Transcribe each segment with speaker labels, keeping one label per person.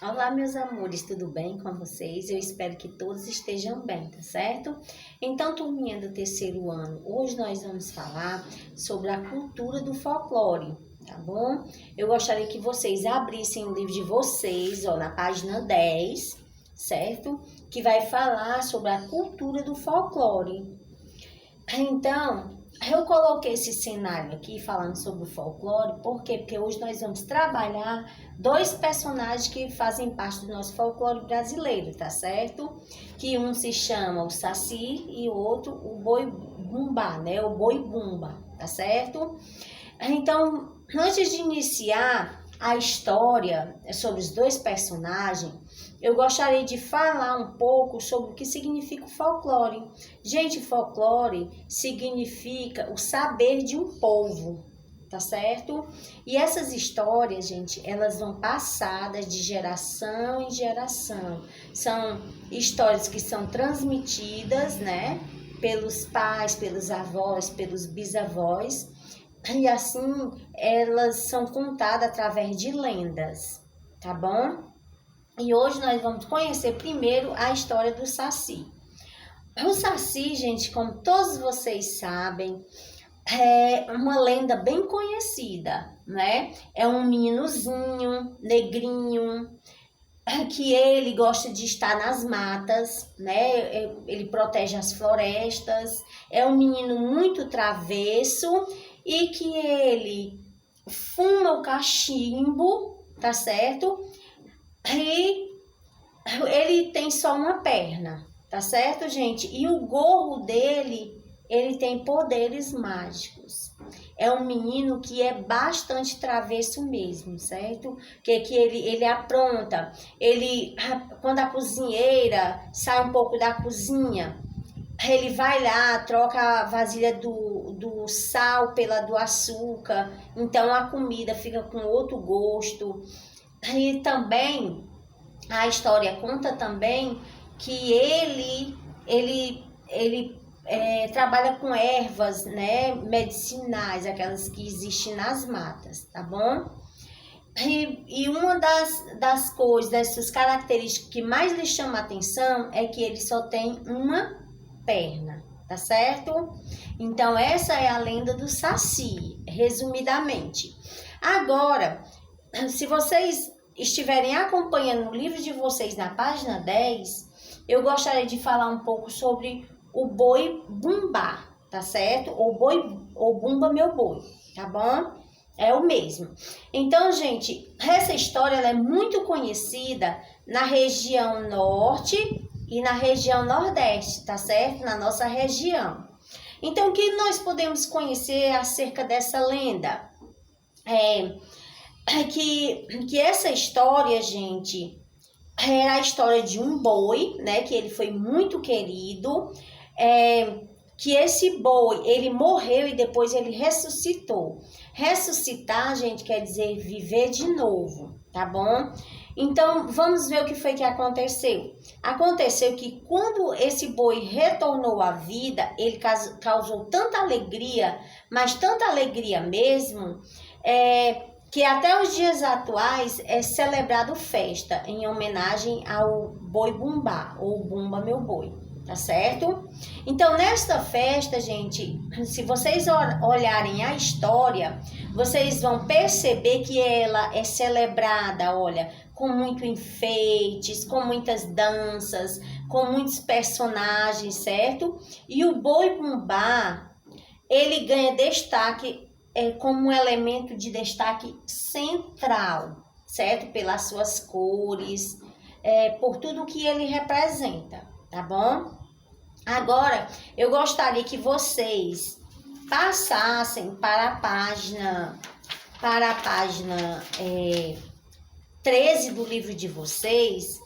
Speaker 1: Olá, meus amores, tudo bem com vocês? Eu espero que todos estejam bem, tá certo? Então, turminha do terceiro ano, hoje nós vamos falar sobre a cultura do folclore, tá bom? Eu gostaria que vocês abrissem o livro de vocês, ó, na página 10, certo? Que vai falar sobre a cultura do folclore. Então, eu coloquei esse cenário aqui falando sobre o folclore, por quê? Porque hoje nós vamos trabalhar dois personagens que fazem parte do nosso folclore brasileiro, tá certo? Que um se chama o Saci e o outro o Boi Bumbá, né? O Boi Bumba, tá certo? Então, antes de iniciar a história sobre os dois personagens, eu gostaria de falar um pouco sobre o que significa o folclore. Gente, folclore significa o saber de um povo, tá certo? E essas histórias, gente, elas vão passadas de geração em geração. São histórias que são transmitidas, né, pelos pais, pelos avós, pelos bisavós. E assim, elas são contadas através de lendas, tá bom? E hoje nós vamos conhecer primeiro a história do Saci. O Saci, gente, como todos vocês sabem, é uma lenda bem conhecida, né? É um meninozinho, negrinho, que ele gosta de estar nas matas, né? Ele protege as florestas, é um menino muito travesso e que ele fuma o cachimbo, tá certo? E ele tem só uma perna, tá certo, gente? E o gorro dele, ele tem poderes mágicos. É um menino que é bastante travesso mesmo, certo? Que ele apronta. Ele, quando a cozinheira sai um pouco da cozinha, ele vai lá, troca a vasilha do sal pela do açúcar. Então a comida fica com outro gosto. E também a história conta também que ele trabalha com ervas, né, medicinais, aquelas que existem nas matas, tá bom? E uma das coisas, dessas características que mais lhe chama a atenção é que ele só tem uma perna, tá certo? Então, essa é a lenda do Saci, resumidamente. Agora, se vocês estiverem acompanhando o livro de vocês na página 10, eu gostaria de falar um pouco sobre o Boi Bumbá, tá certo? Ou Bumba Meu Boi, tá bom? É o mesmo. Então, gente, essa história ela é muito conhecida na região norte e na região nordeste, tá certo? Na nossa região. Então, o que nós podemos conhecer acerca dessa lenda? Que essa história, gente, era a história de um boi, né? Que ele foi muito querido. Que esse boi, ele morreu e depois ele ressuscitou. Ressuscitar, gente, quer dizer viver de novo, tá bom? Então, vamos ver o que foi que aconteceu. Aconteceu que quando esse boi retornou à vida, ele causou tanta alegria, mas tanta alegria mesmo, que até os dias atuais é celebrado festa em homenagem ao Boi Bumbá, ou Bumba Meu Boi, tá certo? Então, nesta festa, gente, se vocês olharem a história, vocês vão perceber que ela é celebrada, olha, com muito enfeites, com muitas danças, com muitos personagens, certo? E o Boi Bumbá, ele ganha destaque como um elemento de destaque central, certo? Pelas suas cores, por tudo que ele representa, tá bom? Agora, eu gostaria que vocês passassem para a página 13 do livro de vocês,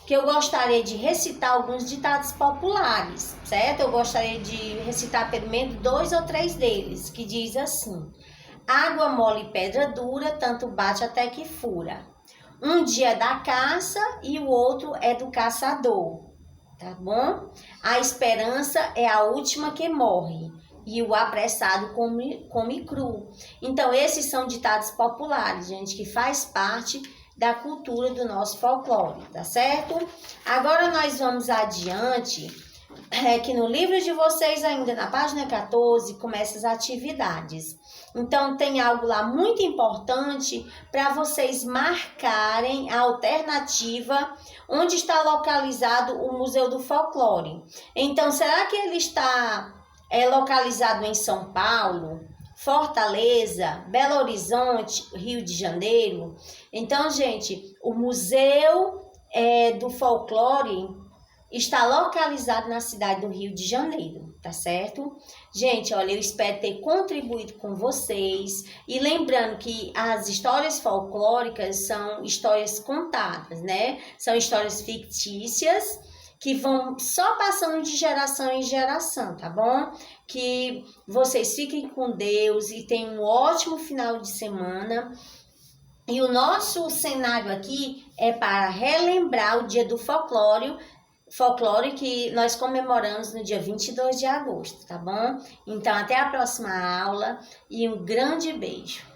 Speaker 1: que eu gostaria de recitar alguns ditados populares, certo? Eu gostaria de recitar pelo menos 2 ou 3 deles, que diz assim: água mole e pedra dura, tanto bate até que fura. Um dia é da caça e o outro é do caçador, tá bom? A esperança é a última que morre e o apressado come cru. Então, esses são ditados populares, gente, que faz parte da cultura do nosso folclore, tá certo? Agora nós vamos adiante, que no livro de vocês, ainda na página 14, começa as atividades. Então, tem algo lá muito importante para vocês marcarem a alternativa onde está localizado o Museu do Folclore. Então, será que ele está localizado em São Paulo, Fortaleza, Belo Horizonte, Rio de Janeiro? Então, gente, o Museu do Folclore está localizado na cidade do Rio de Janeiro, tá certo? Gente, olha, eu espero ter contribuído com vocês. E lembrando que as histórias folclóricas são histórias contadas, né? São histórias fictícias que vão só passando de geração em geração, tá bom? Que vocês fiquem com Deus e tenham um ótimo final de semana. E o nosso cenário aqui é para relembrar o Dia do Folclore que nós comemoramos no dia 22 de agosto, tá bom? Então, até a próxima aula e um grande beijo.